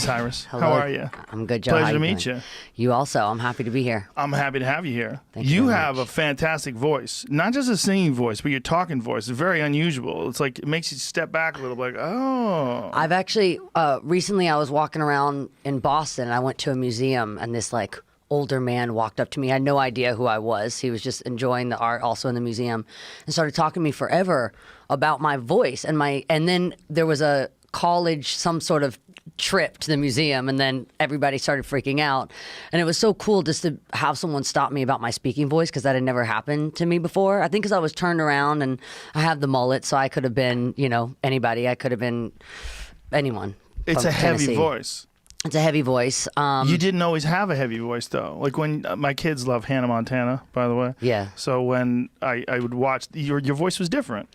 Cyrus. Hello. How are you? I'm good, Joe. Pleasure How to you meet doing? you. You also. I'm happy to be here. I'm happy to have you here. Thank you very have much. a fantastic voice. Not just a singing voice, but your talking voice is very unusual. It's like it makes you step back a little bit. Like, oh. I've actually, recently I was walking around in Boston and I went to a museum and this like older man walked up to me. I had no idea who I was. He was just enjoying the art also in the museum and started talking to me forever about my voice and then there was a college, some sort of trip to the museum, and then everybody started freaking out. And it was so cool just to have someone stop me about my speaking voice, because that had never happened to me before. I think because I was turned around and I have the mullet, so I could have been, anybody. I could have been anyone. It's a heavy voice. It's a heavy voice. You didn't always have a heavy voice, though. Like when my kids love Hannah Montana, by the way. Yeah. So when I would watch, your voice was different.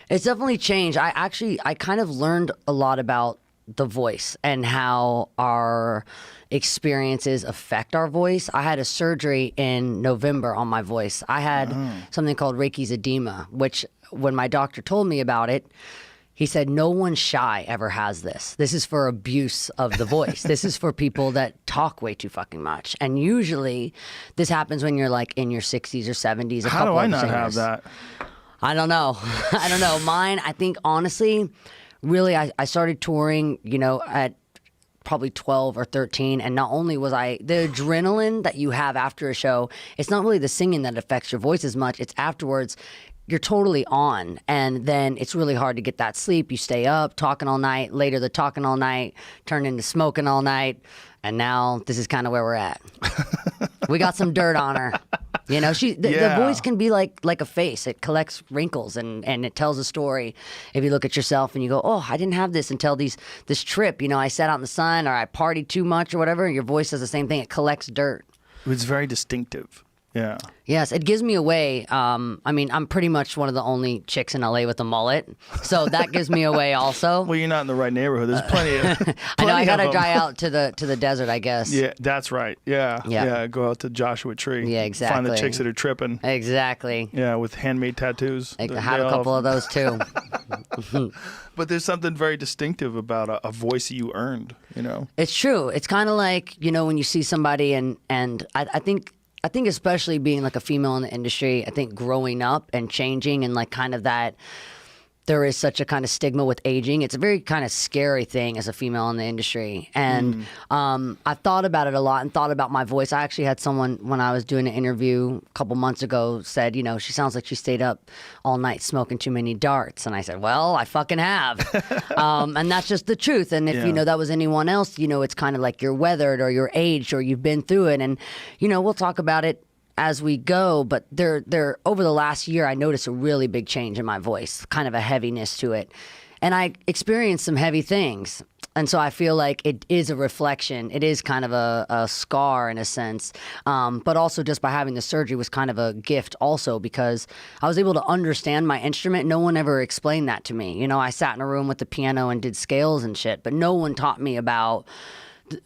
It's definitely changed. I kind of learned a lot about the voice and how our experiences affect our voice. I had a surgery in November on my voice. I had something called Reiki's edema, which when my doctor told me about it, he said, no one shy ever has this. This is for abuse of the voice. This is for people that talk way too fucking much. And usually this happens when you're like in your 60s or 70s. How do I not have that? I don't know. I don't know. Mine, I think, honestly, really, I started touring, at probably 12 or 13. And not only was the adrenaline that you have after a show, it's not really the singing that affects your voice as much. It's afterwards. You're totally on, and then it's really hard to get that sleep. You stay up, talking all night. Later, the talking all night turned into smoking all night, and now this is kind of where we're at. We got some dirt on her. The voice can be like a face. It collects wrinkles and it tells a story. If you look at yourself and you go, oh, I didn't have this until this trip. I sat out in the sun or I partied too much or whatever. Your voice does the same thing. It collects dirt. It's very distinctive. Yeah. Yes, it gives me away. I'm pretty much one of the only chicks in LA with a mullet, so that gives me away also. Well, you're not in the right neighborhood. There's plenty of. I know I gotta dry out to the desert, I guess. Yeah, that's right. Yeah. Go out to Joshua Tree. Yeah, exactly. Find the chicks that are tripping. Exactly. Yeah, with handmade tattoos. I had a couple of those too. But there's something very distinctive about a voice you earned. It's true. It's kind of like when you see somebody and I think especially being like a female in the industry, I think growing up and changing and like kind of that, there is such a kind of stigma with aging. It's a very kind of scary thing as a female in the industry. And I thought about it a lot and thought about my voice. I actually had someone, when I was doing an interview a couple months ago, said, she sounds like she stayed up all night smoking too many darts. And I said, well, I fucking have. And that's just the truth. And if, that was anyone else, it's kind of like you're weathered or you're aged or you've been through it. And, we'll talk about it as we go, but there over the last year, I noticed a really big change in my voice, kind of a heaviness to it. And I experienced some heavy things. And so I feel like it is a reflection. It is kind of a scar in a sense. But also just by having the surgery was kind of a gift also, because I was able to understand my instrument. No one ever explained that to me. I sat in a room with the piano and did scales and shit, but no one taught me about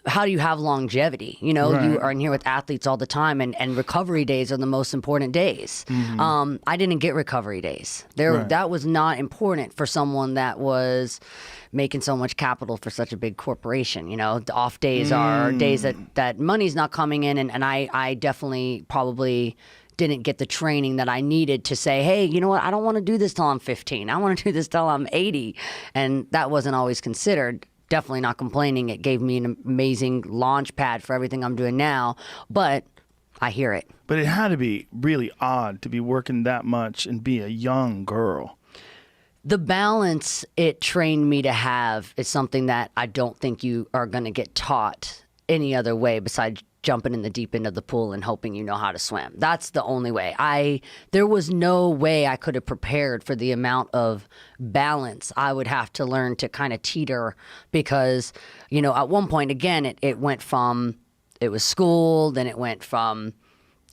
how do you have longevity? Right. You are in here with athletes all the time, and recovery days are the most important days. I didn't get recovery days. Right. That was not important for someone that was making so much capital for such a big corporation. The off days are days that money's not coming in, and I definitely probably didn't get the training that I needed to say, hey, you know what? I don't want to do this till I'm 15. I want to do this till I'm 80. And that wasn't always considered. Definitely not complaining. It gave me an amazing launch pad for everything I'm doing now, but I hear it. But it had to be really odd to be working that much and be a young girl. The balance it trained me to have is something that I don't think you are going to get taught any other way besides jumping in the deep end of the pool and hoping you know how to swim. That's the only way. There was no way I could have prepared for the amount of balance I would have to learn to kind of teeter, because, at one point, again, it went from, it was school, then it went from,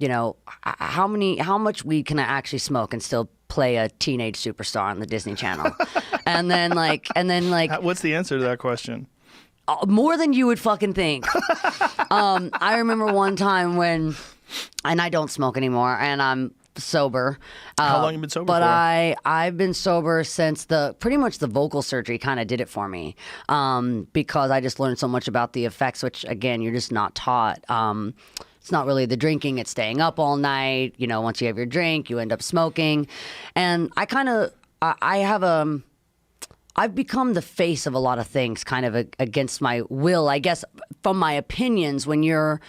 how much weed can I actually smoke and still play a teenage superstar on the Disney Channel? and then like, what's the answer to that question? More than you would fucking think. I remember one time and I don't smoke anymore, and I'm sober. How long you been sober but for? I've been sober since pretty much the vocal surgery kind of did it for me, because I just learned so much about the effects, which again you're just not taught. It's not really the drinking; it's staying up all night. You know, once you have your drink, you end up smoking, and I've become the face of a lot of things, kind of against my will, I guess, from my opinions. When you're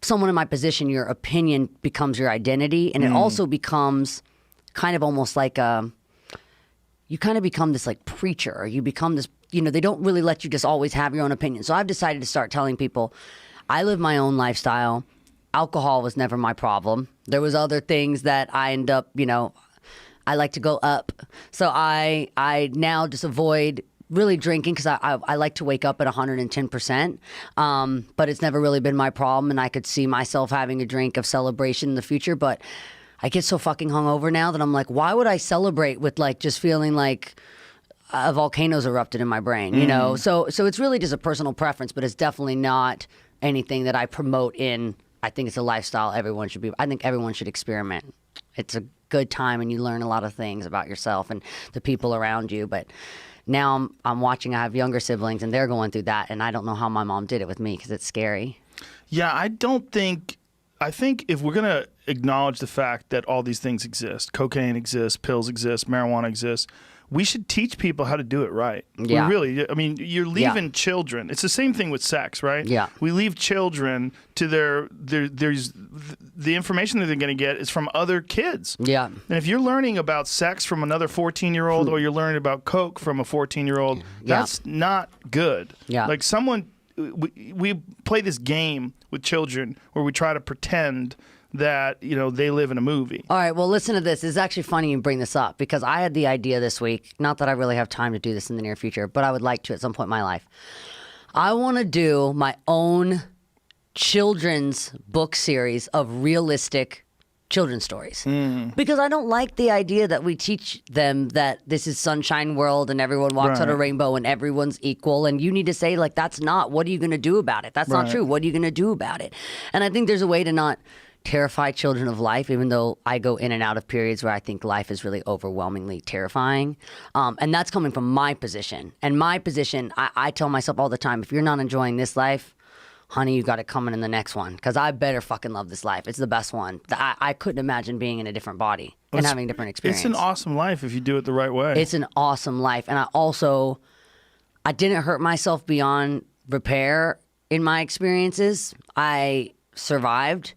someone in my position, your opinion becomes your identity, and it also becomes kind of almost like you kind of become this like preacher, or you become this, you know, they don't really let you just always have your own opinion. So I've decided to start telling people I live my own lifestyle. Alcohol was never my problem. There was other things that I end up, you know, I like to go up. So I now just avoid really drinking because I like to wake up at 110%. But it's never really been my problem, and I could see myself having a drink of celebration in the future. But I get so fucking hungover now that I'm like, why would I celebrate with like just feeling like a volcano's erupted in my brain, you know? So it's really just a personal preference, but it's definitely not anything that I promote in. I think it's a lifestyle everyone should be. I think everyone should experiment. It's a good time, and you learn a lot of things about yourself and the people around you. But now I'm watching. I have younger siblings, and they're going through that, and I don't know how my mom did it with me because it's scary. Yeah, I think if we're gonna acknowledge the fact that all these things exist, cocaine exists, pills exist, marijuana exists, we should teach people how to do it right. Yeah. I mean, you're leaving children. It's the same thing with sex, right? Yeah. We leave the information that they're going to get is from other kids. Yeah. And if you're learning about sex from another 14-year-old or you're learning about coke from a 14-year-old, that's not good. Yeah. Like we play this game with children where we try to pretend that, you know, they live in a movie. All right, well, listen to this. It's actually funny you bring this up because I had the idea this week, not that I really have time to do this in the near future, but I would like to at some point in my life. I want to do my own children's book series of realistic children's stories. Because I don't like the idea that we teach them that this is sunshine world and everyone walks on a rainbow and everyone's equal, and you need to say, like, that's not. What are you going to do about it? That's not true. What are you going to do about it? And I think there's a way to not terrify children of life, even though I go in and out of periods where I think life is really overwhelmingly terrifying. And that's coming from my position. And my position, I tell myself all the time, if you're not enjoying this life, honey, you got it coming in the next one. Because I better fucking love this life. It's the best one. I couldn't imagine being in a different body and having a different experience. It's an awesome life if you do it the right way. It's an awesome life. And I didn't hurt myself beyond repair in my experiences. I survived.